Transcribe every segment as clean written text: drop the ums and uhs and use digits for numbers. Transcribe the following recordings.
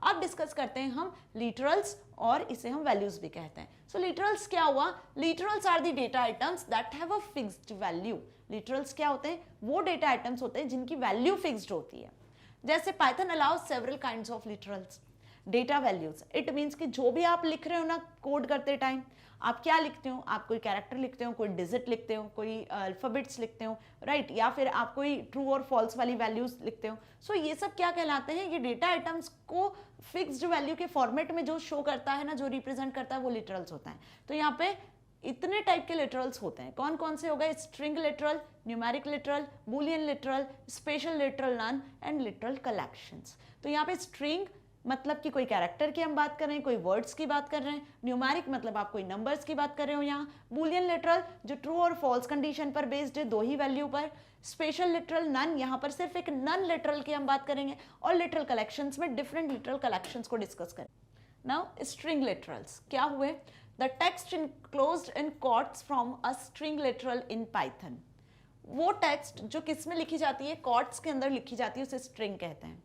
अब डिस्कस करते हैं हम लिटरल्स और इसे हम वैल्यूज भी कहते हैं। सो लिटरल्स क्या हुआ? Literals are the data items that have a fixed value. Literals क्या होते हैं? वो डेटा आइटम्स होते हैं जिनकी वैल्यू फिक्स्ड होती है। जैसे Python allows several kinds of literals. Data values, it means कि जो भी आप लिख रहे हो ना कोड करते टाइम, आप क्या लिखते हो? आप कोई कैरेक्टर लिखते हो, कोई डिजिट लिखते हो, कोई अल्फाबेट्स लिखते हो, राइट? या फिर आप कोई ट्रू और फॉल्स वाली वैल्यूज लिखते हो। सो ये सब क्या कहलाते हैं? ये डेटा आइटम्स को फिक्स्ड वैल्यू के फॉर्मेट में जो शो करता है ना, जो रिप्रेजेंट करता है, वो लिटरल्स होता है। तो यहाँ पे इतने टाइप के लिटरल्स होते हैं। कौन कौन से हो गए? String literal, numeric literal, boolean literal, special literal none and literal collections. तो यहाँ पे स्ट्रिंग मतलब कि कोई कैरेक्टर की हम बात कर रहे हैं, कोई वर्ड्स की बात कर रहे हैं। न्यूमेरिक मतलब आप कोई नंबर्स की बात कर रहे हो यहाँ। बूलियन लिटरल जो ट्रू और फॉल्स कंडीशन पर बेस्ड है, दो ही वैल्यू पर। स्पेशल लिटरल नन, यहाँ पर सिर्फ एक नन लिटरल की हम बात करेंगे। और लिटरल कलेक्शंस में डिफरेंट लिटरल कलेक्शंस को डिस्कस करें। नाउ स्ट्रिंग लिटरल्स क्या हुए? The text enclosed in quotes from a string literal in Python। वो टेक्स्ट जो किस में लिखी जाती है? quotes के अंदर लिखी जाती है, उसे स्ट्रिंग कहते हैं।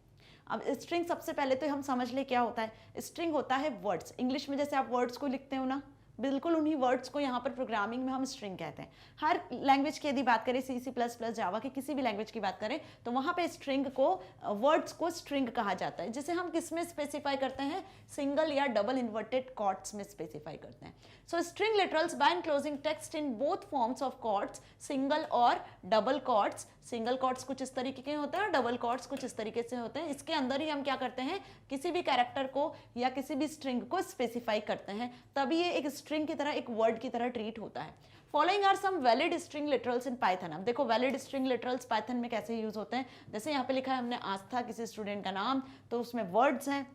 अब स्ट्रिंग सबसे पहले तो हम समझ ले क्या होता है। स्ट्रिंग होता है वर्ड्स। इंग्लिश में जैसे आप वर्ड्स को लिखते हो ना, बिल्कुल उन्हीं वर्ड्स को यहाँ पर प्रोग्रामिंग में हम स्ट्रिंग कहते हैं। हर लैंग्वेज की यदि बात करें, C++, जावा की किसी भी लैंग्वेज की बात करें, तो वहाँ पे स्ट्रिंग को, वर्ड्स को स्ट्रिंग कहा जाता है, जिसे हम किस में स्पेसिफाई करते हैं? सिंगल या डबल इन्वर्टेड कॉट्स में स्पेसिफाई करते हैं। So string literals by enclosing text in both forms of quotes, single और डबल कॉट्स। सिंगल कॉट्स कुछ इस तरीके के होते हैं और डबल कॉट्स कुछ इस तरीके से होते हैं। इसके अंदर ही हम क्या करते हैं? किसी भी कैरेक्टर को या किसी भी स्ट्रिंग को स्पेसिफाई करते हैं, तभी ये एक स्ट्रिंग की तरह, एक वर्ड की तरह ट्रीट होता है। Following are some valid string literals in Python. अब देखो वैलिड स्ट्रिंग लिटरल्स पाइथन में कैसे यूज होते हैं। जैसे यहाँ पे लिखा है हमने आस्था, किसी स्टूडेंट का नाम, तो उसमें वर्ड्स हैं,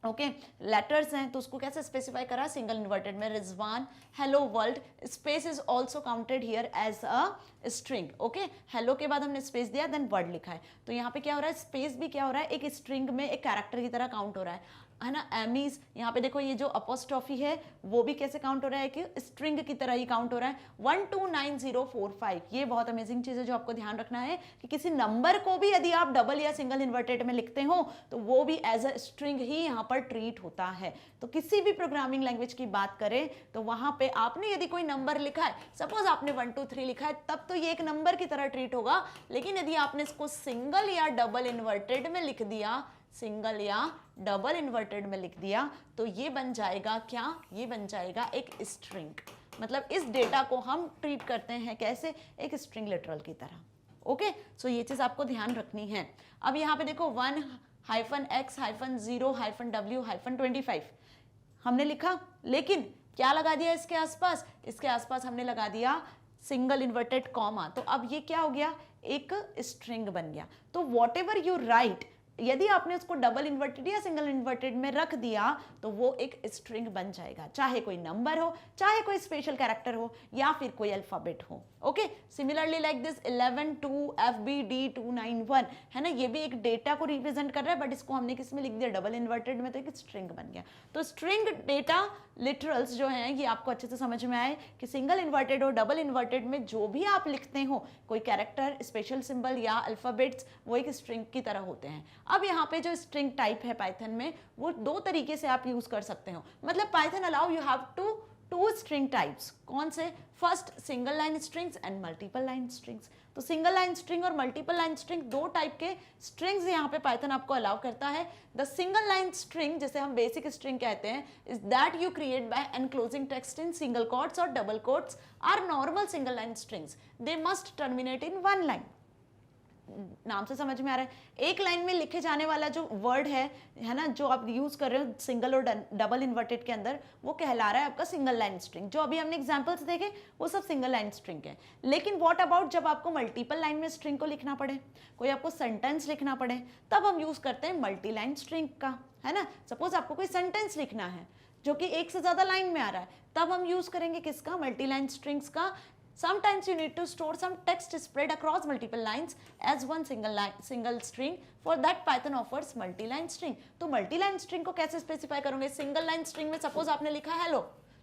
ओके, लेटर्स हैं, तो उसको कैसे स्पेसिफाई करा? सिंगल इन्वर्टेड में। Rizwan, hello world, space is also counted here as a string. Okay, hello के बाद हमने स्पेस दिया, देन वर्ड लिखा है, तो यहाँ पे क्या हो रहा है? स्पेस भी क्या हो रहा है? एक स्ट्रिंग में एक कैरेक्टर की तरह काउंट हो रहा है ना। एमीज, यहाँ पे देखो ये जो अपोस्ट्रॉफी है वो भी कैसे काउंट हो रहा है? कि स्ट्रिंग की तरह ही काउंट हो रहा है। 129045, ये बहुत अमेजिंग चीज है जो आपको ध्यान रखना है कि किसी नंबर को भी यदि आप डबल या सिंगल इन्वर्टेड में लिखते हो तो वो भी एज अ स्ट्रिंग ही यहाँ पर ट्रीट होता है। तो किसी भी प्रोग्रामिंग लैंग्वेज की बात करें तो वहां पे आपने यदि कोई नंबर लिखा है, सपोज आपने 1 2 3 लिखा है, तब तो ये एक नंबर की तरह ट्रीट होगा। लेकिन यदि आपने इसको सिंगल या डबल इन्वर्टेड में लिख दिया, सिंगल या डबल इन्वर्टेड में लिख दिया, तो ये बन जाएगा क्या? ये बन जाएगा एक स्ट्रिंग। मतलब इस डेटा को हम ट्रीट करते हैं कैसे? एक स्ट्रिंग लिटरल की तरह। ओके, सो ये चीज आपको ध्यान रखनी है। अब यहाँ पे देखो 1-X-0-W-25 हमने लिखा, लेकिन क्या लगा दिया इसके आसपास? इसके आसपास हमने लगा दिया सिंगल इन्वर्टेड कॉमा, तो अब ये क्या हो गया? एक स्ट्रिंग बन गया। तो वॉट एवर यू राइट, यदि आपने उसको डबल इन्वर्टेड या सिंगल इन्वर्टेड में रख दिया तो वो एक स्ट्रिंग बन जाएगा, चाहे कोई नंबर हो, चाहे कोई स्पेशल कैरेक्टर हो, या फिर कोई अल्फाबेट हो। Okay, similarly like this 11-2FBD291 है ना, ये भी एक डेटा को रिप्रेजेंट कर रहा है, बट इसको हमने किस में लिख दिया? डबल इन्वर्टेड में, तो एक स्ट्रिंग बन गया। तो स्ट्रिंग डेटा लिटरल्स जो हैं ये आपको अच्छे से समझ में आए कि सिंगल इन्वर्टेड और डबल इन्वर्टेड में जो भी आप लिखते हो, कोई कैरेक्टर, स्पेशल सिंबल या अल्फाबेट्स, वो एक स्ट्रिंग की तरह होते हैं। अब यहाँ पे जो स्ट्रिंग टाइप है पाइथन में, वो दो तरीके से आप यूज कर सकते हो। मतलब Python allow you have two string types. कौन से? First single line strings and multiple line strings. तो सिंगल लाइन स्ट्रिंग और मल्टीपल लाइन स्ट्रिंग, दो टाइप के स्ट्रिंग्स यहाँ पे पाइथन आपको अलाउ करता है। द सिंगल लाइन स्ट्रिंग, जिसे हम बेसिक स्ट्रिंग कहते हैं, is that you create by enclosing text in single quotes और double quotes are normal single line strings. They must terminate in one line. नाम से समझ में आ रहा है, एक लाइन में लिखे जाने वाला जो वर्ड है ना, जो आप यूज कर रहे हो सिंगल और डबल इन्वर्टेड के अंदर, वो कहला रहा है आपका सिंगल लाइन स्ट्रिंग। जो अभी हमने एग्जांपल्स देखे वो सब सिंगल लाइन स्ट्रिंग है। लेकिन व्हाट अबाउट जब आपको मल्टीपल लाइन में स्ट्रिंग को लिखना पड़े, कोई आपको सेंटेंस लिखना पड़े, तब हम यूज करते हैं मल्टी लाइन स्ट्रिंग का, है ना। सपोज आपको कोई सेंटेंस लिखना है जो कि एक से ज्यादा लाइन में आ रहा है, तब हम यूज करेंगे किसका? मल्टी लाइन स्ट्रिंग्स का। Sometimes you need to store some text spread across multiple lines as one single string. For that Python offers multi-line string. तो multi-line string को कैसे स्पेसिफाई करोगे? सिंगल लाइन स्ट्रिंग में suppose आपने लिखा hello,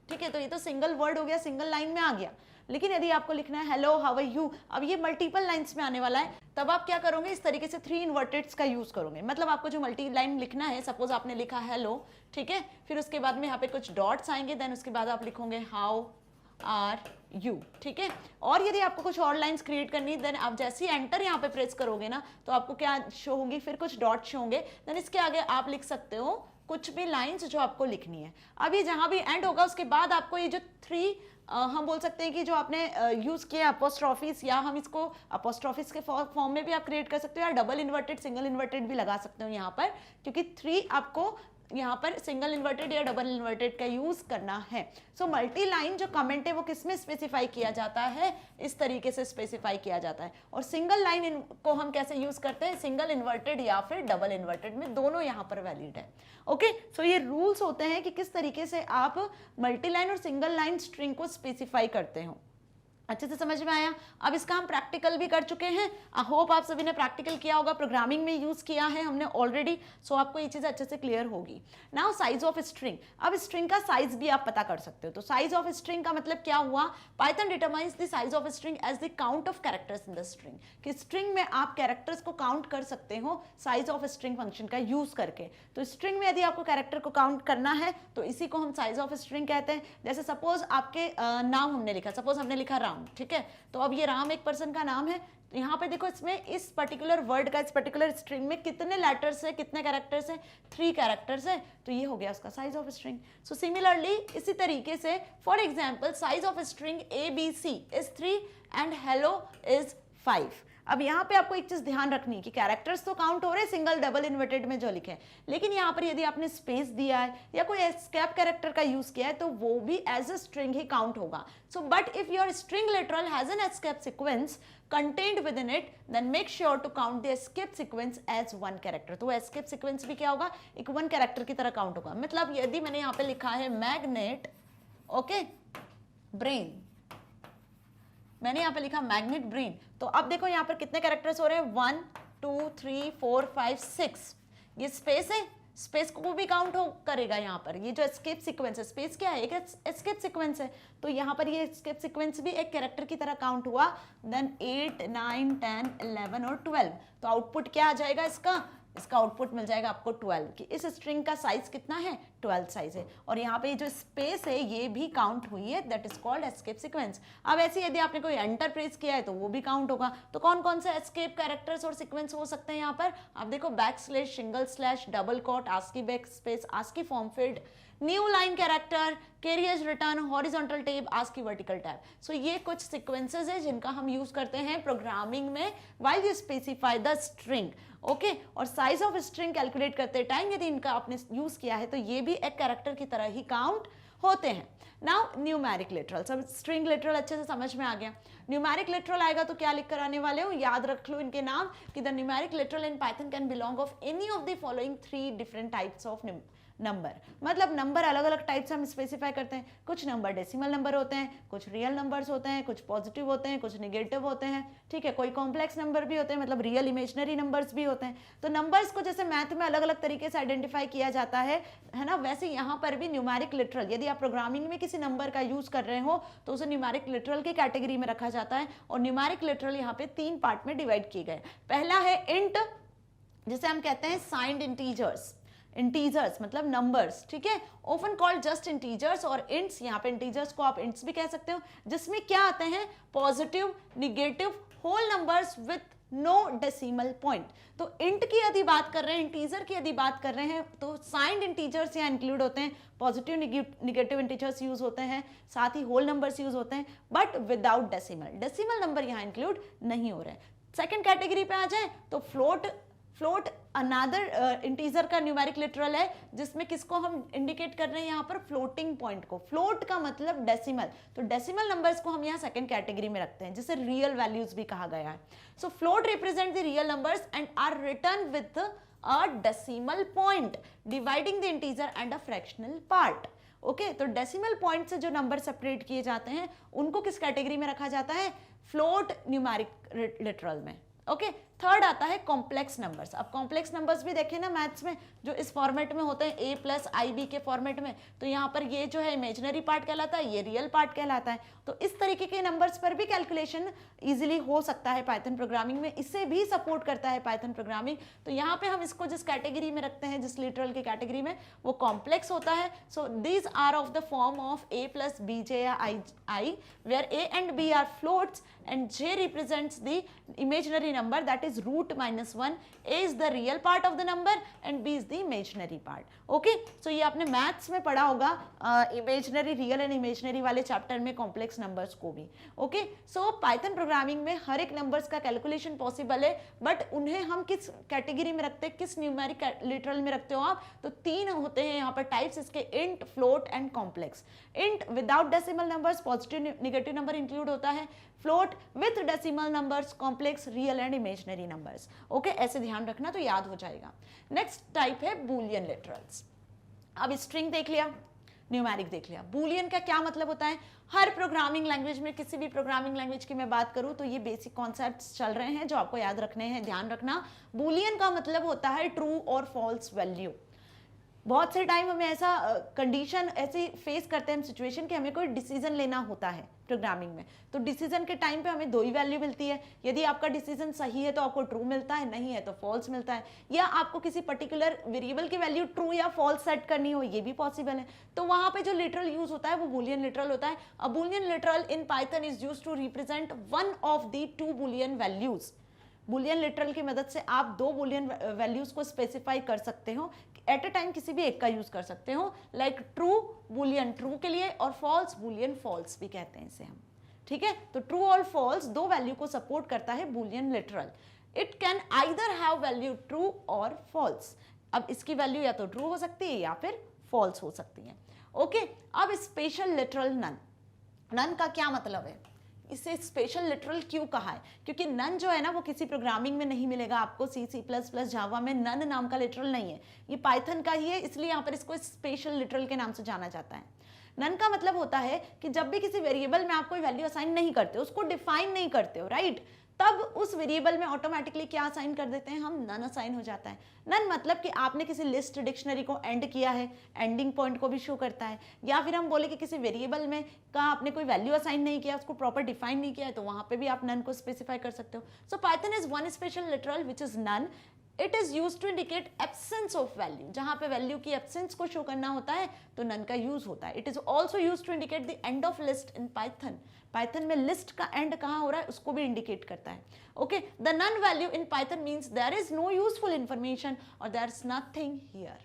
ठीक है, तो ये तो सिंगल वर्ड हो गया, सिंगल लाइन में आ गया। लेकिन यदि आपको लिखना है हेलो हाउ आर यू, अब ये मल्टीपल लाइंस में आने वाला है, तब आप क्या करोगे, इस तरीके से 3 इन्वर्टेड्स का यूज करोगे। मतलब आपको जो मल्टी लाइन लिखना है, सपोज आपने लिखा हेलो, ठीक है, फिर उसके बाद में यहाँ पे कुछ डॉट्स आएंगे, देन उसके बाद आप लिखोगे हाउ आर यू, ठीक है। और यदि आपको कुछ और लाइंस क्रिएट करनी है, देन आप जैसे ही एंटर यहाँ पे प्रेस करोगे ना, तो आपको क्या शो होंगी, फिर कुछ डॉट शो होंगे, देन इसके आगे आप लिख सकते हो कुछ भी लाइंस जो आपको लिखनी है। अभी जहां भी एंड होगा उसके बाद आपको ये जो 3 हम बोल सकते हैं कि जो आपने यूज किया अपोस्ट्रोफिस, या हम इसको अपोस्ट्रोफिस के फॉर्म में भी आप क्रिएट कर सकते हो, या डबल इन्वर्टेड सिंगल इन्वर्टेड भी लगा सकते हो यहाँ पर, क्योंकि 3 आपको यहाँ पर सिंगल इन्वर्टेड या डबल इन्वर्टेड का यूज करना है। सो मल्टी लाइन जो कमेंट है वो किसमें स्पेसिफाई किया जाता है, इस तरीके से स्पेसिफाई किया जाता है। और सिंगल लाइन को हम कैसे यूज करते हैं, सिंगल इन्वर्टेड या फिर डबल इन्वर्टेड में, दोनों यहाँ पर वैलिड है। ओके, सो ये रूल्स होते हैं कि किस तरीके से आप मल्टी लाइन और सिंगल लाइन स्ट्रिंग को स्पेसिफाई करते हो। अच्छे से समझ में आया। अब इसका हम प्रैक्टिकल भी कर चुके हैं, आई होप आप सभी ने प्रैक्टिकल किया होगा, प्रोग्रामिंग में यूज किया है हमने ऑलरेडी, सो आपको ये चीज अच्छे से क्लियर होगी। नाउ साइज ऑफ स्ट्रिंग, अब स्ट्रिंग का साइज भी आप पता कर सकते हो। तो साइज ऑफ स्ट्रिंग का मतलब क्या हुआ, Python determines the size of string as the count of characters in the string, कि स्ट्रिंग में आप कैरेक्टर्स को काउंट कर सकते हो साइज ऑफ स्ट्रिंग फंक्शन का यूज करके। तो स्ट्रिंग में यदि आपको कैरेक्टर को काउंट करना है तो इसी को हम साइज ऑफ स्ट्रिंग कहते हैं। जैसे सपोज आपके नाम हमने लिखा, सपोज हमने लिखा राम, ठीक है, तो अब ये राम एक पर्सन का नाम है, यहाँ पे देखो इसमें इस पर्टिकुलर वर्ड का, इस पर्टिकुलर स्ट्रिंग में कितने लेटर्स है, कितने कैरेक्टर्स है, 3 कैरेक्टर्स है, तो ये हो गया उसका size of string. So similarly इसी तरीके से for example size of string ABC is 3 and hello is 5। अब यहाँ पे आपको एक चीज ध्यान रखनी है कि कैरेक्टर्स तो काउंट हो रहे हैं सिंगल डबल इन्वर्टेड में जो लिखे हैं, लेकिन यहाँ पर यदि आपने स्पेस दिया है या कोई एस्केप कैरेक्टर का यूज किया है तो वो भी एज अ स्ट्रिंग ही काउंट होगा। So but if your string literal has an escape sequence contained within it, then make sure to count the escape sequence as 1 character। तो escape sequence भी क्या होगा, एक 1 कैरेक्टर की तरह काउंट होगा। मतलब यदि मैंने यहाँ पे लिखा है मैग्नेट, ओके, ब्रेन, मैंने यहाँ पे लिखा मैग्नेट ब्रेन, तो अब देखो यहाँ पर कितने कैरेक्टर्स हो रहे हैं, 1 2 3 4 5 6, ये स्पेस है, स्पेस को भी काउंट हो करेगा यहाँ पर। ये जो एस्केप सीक्वेंस है, स्पेस क्या है, एक एस्केप सीक्वेंस है, तो यहाँ पर ये एस्केप सीक्वेंस भी एक कैरेक्टर की तरह काउंट हुआ। देन 8 9 10 11 और 12, तो आउटपुट क्या आ जाएगा इसका, इसका आउटपुट मिल जाएगा आपको 12, कि इस स्ट्रिंग का साइज कितना है, 12 साइज है। और यहाँ पे जो स्पेस है ये भी काउंट हुई है, that is called escape sequence. अब ऐसे यदि आपने कोई एंटर प्रेस किया है तो वो भी काउंट होगा। तो कौन कौन से एस्केप कैरेक्टर्स और सीक्वेंस हो सकते हैं यहाँ पर, आप देखो backslash, single slash, double quote, ASCII back space, ASCII form field, new line character, carriers return, horizontal tab, ASCII vertical tab. So ये कुछ सीक्वेंसेस है जिनका हम यूज करते हैं प्रोग्रामिंग में while you specify the string. Okay, और size of string calculate करते टाइम यदि इनका आपने यूज किया है तो ये भी एक कैरेक्टर की तरह ही काउंट होते हैं। नाउ न्यूमेरिक लिटरल, सब स्ट्रिंग लिटरल अच्छे से समझ में आ गया। न्यूमेरिक लिटरल आएगा तो क्या लिख कर आने वाले हो, याद रख लो इनके नाम, कि the numeric literal in Python can belong of any of the following 3 different types of number. मतलब नंबर अलग अलग टाइप से हम स्पेसिफाई करते हैं। कुछ नंबर डेसिमल नंबर होते हैं, कुछ रियल नंबर्स होते हैं, कुछ पॉजिटिव होते हैं, कुछ निगेटिव होते हैं, ठीक है, कोई कॉम्प्लेक्स नंबर भी होते हैं, मतलब रियल इमेजिनरी नंबर्स भी होते हैं। तो नंबर्स को जैसे मैथ में अलग अलग तरीके से आइडेंटिफाई किया जाता है ना, वैसे यहाँ पर भी न्यूमेरिक लिटरल, यदि आप प्रोग्रामिंग में किसी नंबर का यूज कर रहे हो तो उसे न्यूमेरिक लिटरल की कैटेगरी में रखा जाता है। और न्यूमेरिक लिटरल यहाँ पे 3 पार्ट में डिवाइड किए गए। पहला है इंट, जिसे हम कहते हैं साइंड इंटीजर्स, इंटीजर्स मतलब नंबर्स, ठीक है, ऑफन कॉल्ड जस्ट इंटीजर्स, और इंट्स, यहाँ पे इंटीजर्स को आप इंट्स भी कह सकते हो, जिसमें क्या आते हैं, positive, negative, whole numbers with no decimal point. तो इंट की यदि बात कर रहे हैं, इंटीजर की यदि बात कर रहे हैं, तो साइंड इंटीजर्स यहाँ इंक्लूड होते हैं, पॉजिटिव निगेटिव इंटीजर्स यूज होते हैं, साथ ही होल नंबर्स यूज होते हैं, but without decimal, decimal number यहाँ इंक्लूड नहीं हो रहे हैं। सेकेंड कैटेगरी पे आ जाए तो फ्लोट अनदर इंटीजर का न्यूमेरिक लिटरल है, जिसमें किसको हम इंडिकेट कर रहे हैं यहाँ पर, फ्लोटिंग पॉइंट को। फ्लोट का मतलब डेसिमल, तो डेसिमल नंबर्स को हम यहाँ सेकंड कैटेगरी में रखते हैं, जिसे रियल वैल्यूज भी कहा गया है। So float represent the real numbers and are return with a decimal point dividing the integer and a fractional part. Okay, तो डेसिमल पॉइंट से जो नंबर सेपरेट किए जाते हैं उनको किस कैटेगरी में रखा जाता है, फ्लोट न्यूमेरिक लिटरल में। ओके। थर्ड आता है कॉम्प्लेक्स नंबर्स। अब कॉम्प्लेक्स नंबर्स भी देखें ना मैथ्स में, जो इस फॉर्मेट में होते हैं a प्लस आई बी के फॉर्मेट में, तो यहाँ पर ये जो है इमेजिनरी पार्ट कहलाता है, ये रियल पार्ट कहलाता है। तो इस तरीके के नंबर्स पर भी कैलकुलेशन इजीली हो सकता है पाइथन प्रोग्रामिंग में, इससे भी सपोर्ट करता है पाइथन प्रोग्रामिंग। तो यहाँ पे हम इसको जिस कैटेगरी में रखते हैं, जिस लिटरल की कैटेगरी में, वो कॉम्प्लेक्स होता है। So these are of the form of a plus B J या I, where a and b are floats and j represents the imaginary number, that is root minus 1. a is the real part of the number and b is the imaginary part. Okay, so ये आपने maths में पढ़ा होगा imaginary, real and imaginary वाले chapter में complex numbers को भी। Okay, सो Python programming में हर एक नंबर्स का कैलकुलेशन पॉसिबल है, बट उन्हें हम किस कैटेगरी में रखते हैं, किस न्यूमेरिक लिटरल में रखते हो आप, तो तीन होते हैं यहाँ पर टाइप्स इसके, int, float and complex. Int without decimal numbers, positive negative number include होता है, float with decimal numbers, complex real and imaginary numbers. Okay, ऐसे ध्यान रखना तो याद हो जाएगा। नेक्स्ट टाइप है बूलियन लिटरल्स। अब स्ट्रिंग देख लिया, न्यूमेरिक देख लिया, बूलियन का क्या मतलब होता है। हर प्रोग्रामिंग लैंग्वेज में, किसी भी प्रोग्रामिंग लैंग्वेज की मैं बात करूं तो ये बेसिक कॉन्सेप्ट्स चल रहे हैं जो आपको याद रखने हैं, ध्यान रखना। बूलियन का मतलब होता है ट्रू और फॉल्स वैल्यू। बहुत से टाइम हमें ऐसा कंडीशन ऐसे फेस करते हैं हम सिचुएशन कि हमें कोई डिसीजन लेना होता है प्रोग्रामिंग में, तो डिसीजन के टाइम पे हमें दो ही वैल्यू मिलती है। यदि आपका डिसीजन सही है तो आपको ट्रू मिलता है, नहीं है तो फॉल्स मिलता है। या आपको किसी पर्टिकुलर वेरिएबल की वैल्यू ट्रू या फॉल्स सेट करनी हो, ये भी पॉसिबल है। तो वहां पे जो लिटरल यूज होता है वो बूलियन लिटरल होता है। A Boolean literal in Python is used to represent one of the two Boolean values. Boolean literal की मदद से आप दो बूलियन वैल्यूज को स्पेसिफाई कर सकते हो, एट अ टाइम किसी भी एक का यूज कर सकते हो। लाइक ट्रू बूलियन ट्रू के लिए, और फॉल्स बूलियन फॉल्स भी कहते हैं इसे हम। ठीक है, तो ट्रू और फॉल्स दो वैल्यू को सपोर्ट करता है Boolean literal. It can either have value true और फॉल्स। अब इसकी वैल्यू या तो ट्रू हो सकती है या फिर फॉल्स हो सकती है। ओके, अब स्पेशल लिटरल नन। नन का क्या मतलब है, इसे स्पेशल लिटरल क्यों कहा है, क्योंकि नन जो है ना वो किसी प्रोग्रामिंग में नहीं मिलेगा आपको। सी सी प्लस प्लस जावा में नन नाम का लिटरल नहीं है, ये पाइथन का ही है, इसलिए यहाँ पर इसको स्पेशल लिटरल के नाम से जाना जाता है। नन का मतलब होता है कि जब भी किसी वेरिएबल में आप कोई वैल्यू असाइन नहीं करते हो, उसको डिफाइन नहीं करते हो, राइट, तब उस वेरिएबल में ऑटोमेटिकली क्या असाइन कर देते हैं हम, नन असाइन हो जाता है। नन मतलब कि आपने किसी लिस्ट डिक्शनरी को एंड किया है, एंडिंग पॉइंट को भी शो करता है। या फिर हम बोले कि किसी वेरिएबल में का आपने कोई वैल्यू असाइन नहीं किया, उसको प्रॉपर डिफाइन नहीं किया है, तो वहां पे भी आप नन को स्पेसिफाई कर सकते हो। So Python is one special literal which is none. It is use to indicate absence of value, जहां पे वैल्यू की एब्सेंस को शो करना होता है तो नन का यूज होता है। It is also use to indicate the end of list in Python. Python में लिस्ट का एंड कहां हो रहा है उसको भी इंडिकेट करता है। Okay, the none value in Python means there is no useful information और देयर इज नथिंग हियर,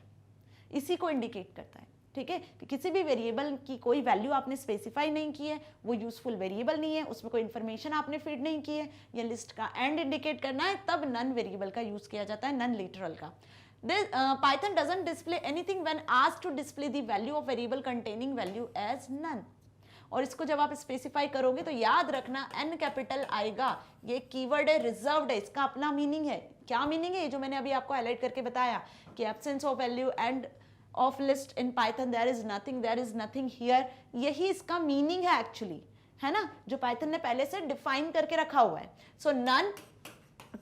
इसी को इंडिकेट करता है। ठीक है, कि किसी भी वेरिएबल की कोई वैल्यू आपने स्पेसिफाई नहीं की है, वो यूजफुल वेरिएबल नहीं है, उसमें कोई इन्फॉर्मेशन आपने फीड नहीं की है, या लिस्ट का एंड इंडिकेट करना है, तब नन वेरिएबल का यूज किया जाता है, नन लिटरल का। Python doesn't display anything when asked to display the value of variable containing value as none। और इसको जब आप स्पेसिफाई करोगे तो याद रखना n कैपिटल आएगा, ये कीवर्ड है, रिजर्व्ड है, इसका अपना मीनिंग है। क्या मीनिंग है, जो मैंने अभी आपको हाईलाइट करके बताया कि absence of value end of list in Python, there is nothing here, यही इसका मीनिंग है एक्चुअली, है ना, जो पाइथन ने पहले से डिफाइन करके रखा हुआ है। सो नन,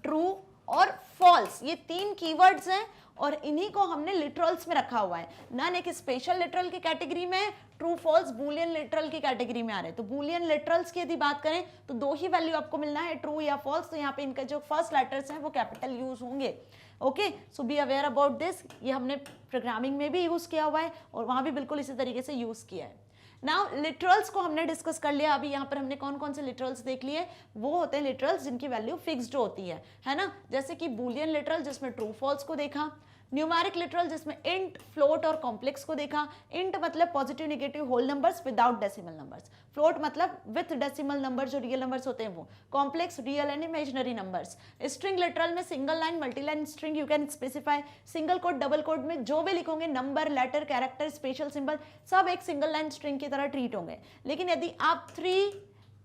ट्रू और फॉल्स, ये तीन कीवर्ड्स हैं और इन्हीं को हमने लिटरल्स में रखा हुआ है। नन एक स्पेशल लिटरल की कैटेगरी में, ट्रू फॉल्स बूलियन लिटरल की कैटेगरी में आ रहे हैं। तो बूलियन लिटरल्स की यदि बात करें तो दो ही वैल्यू आपको मिलना है, ट्रू या फॉल्स। तो यहाँ पे इनका जो फर्स्ट लेटर्स हैं वो कैपिटल यूज होंगे। Okay, so be aware about this. ये हमने प्रोग्रामिंग में भी यूज किया हुआ है और वहां भी बिल्कुल इसी तरीके से यूज किया है। नाउ लिटरल्स को हमने डिस्कस कर लिया। अभी यहाँ पर हमने कौन कौन से लिटरल्स देख लिए, वो होते हैं लिटरल्स जिनकी वैल्यू फिक्स्ड होती है ना, जैसे कि बूलियन लिटरल जिसमें ट्रू फॉल्स को देखा, न्यूमेरिक लिटरल जिसमें इंट, फ्लोट और कॉम्प्लेक्स को देखा। इंट मतलब positive negative whole numbers without decimal numbers, float मतलब विथ डेसिमल नंबर जो रियल नंबर्स होते हैं वो, complex real and imaginary numbers. String literal में single line, multi line string you can specify, single quote double quote में जो भी लिखोगे, number, letter, character, special symbol, सब एक सिंगल लाइन स्ट्रिंग की तरह ट्रीट होंगे। लेकिन यदि आप 3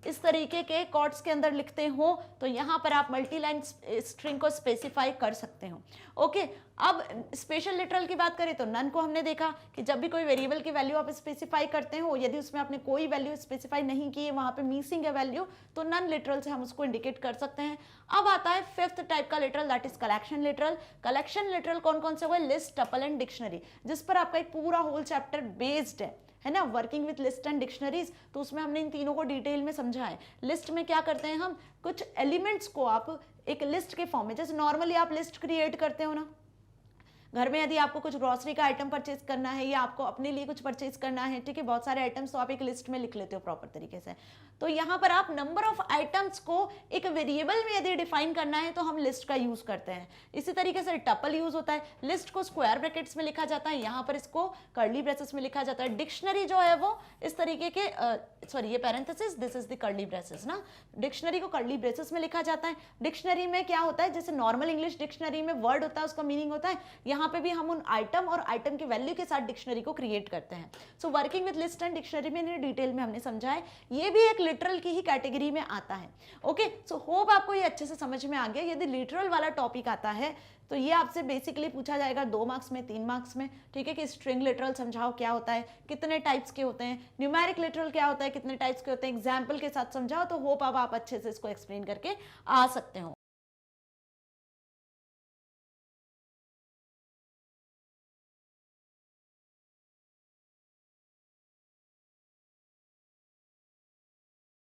इस तरीके के कॉर्ड्स के अंदर लिखते हो तो यहाँ पर आप मल्टी लाइन स्ट्रिंग को स्पेसिफाई कर सकते हो। ओके, अब स्पेशल लिटरल की बात करें तो नन को हमने देखा कि जब भी कोई वेरिएबल की वैल्यू आप स्पेसिफाई करते हो, यदि उसमें आपने कोई वैल्यू स्पेसिफाई नहीं की है, वहां पे मिसिंग है वैल्यू, तो नन लिटरल से हम उसको इंडिकेट कर सकते हैं। अब आता है फिफ्थ टाइप का literal, that is collection literal. Collection literal कौन कौन से हुए? लिस्ट, टपल एंड डिक्शनरी, जिस पर आपका एक पूरा होल चैप्टर बेस्ड है ना, working with list and dictionaries. तो उसमें हमने इन तीनों को डिटेल में समझा है। लिस्ट में क्या करते हैं हम, कुछ एलिमेंट्स को आप एक लिस्ट के फॉर्म में, जैसे नॉर्मली आप लिस्ट क्रिएट करते हो ना घर में, यदि आपको कुछ ग्रोसरी का आइटम परचेज करना है या आपको अपने लिए कुछ परचेज करना है, ठीक है, बहुत सारे आइटम्स तो आप एक लिस्ट में लिख लेते हो प्रॉपर तरीके से। तो यहाँ पर आप नंबर ऑफ आइटम्स को एक वेरिएबल में यदि डिफाइन करना है तो हम लिस्ट का यूज करते हैं। इसी तरीके से टपल यूज होता है। लिस्ट को स्क्वायर ब्रैकेट्स में लिखा जाता है, यहाँ पर इसको कर्ली ब्रेसेस में लिखा जाता है। डिक्शनरी जो है वो इस तरीके के सॉरी ये parenthesis, this is the curly braces ना, डिक्शनरी को कर्ली ब्रेसेस में लिखा जाता है। डिक्शनरी में क्या होता है, जैसे नॉर्मल इंग्लिश डिक्शनरी में वर्ड होता है उसका मीनिंग होता है, यहाँ पे भी हम उन आइटम और आइटम की वैल्यू के साथ डिक्शनरी को क्रिएट करते हैं। So working with list and dictionary में इन्हें डिटेल में हमने समझा है, ये भी एक लिटरल की ही कैटेगरी में आता है। ओके, सो होप आपको ये अच्छे से समझ में आ गया। यदि लिटरल वाला टॉपिक आता है तो ये आपसे बेसिकली पूछा जाएगा 2 मार्क्स में, 3 मार्क्स में, ठीक है, कि स्ट्रिंग लिटरल समझाओ क्या होता है, कितने टाइप्स के होते हैं, न्यूमेरिक लिटरल क्या होता है, कितने टाइप्स के होते हैं, एग्जाम्पल के साथ समझाओ। तो होप अब आप अच्छे से इसको एक्सप्लेन करके आ सकते हो।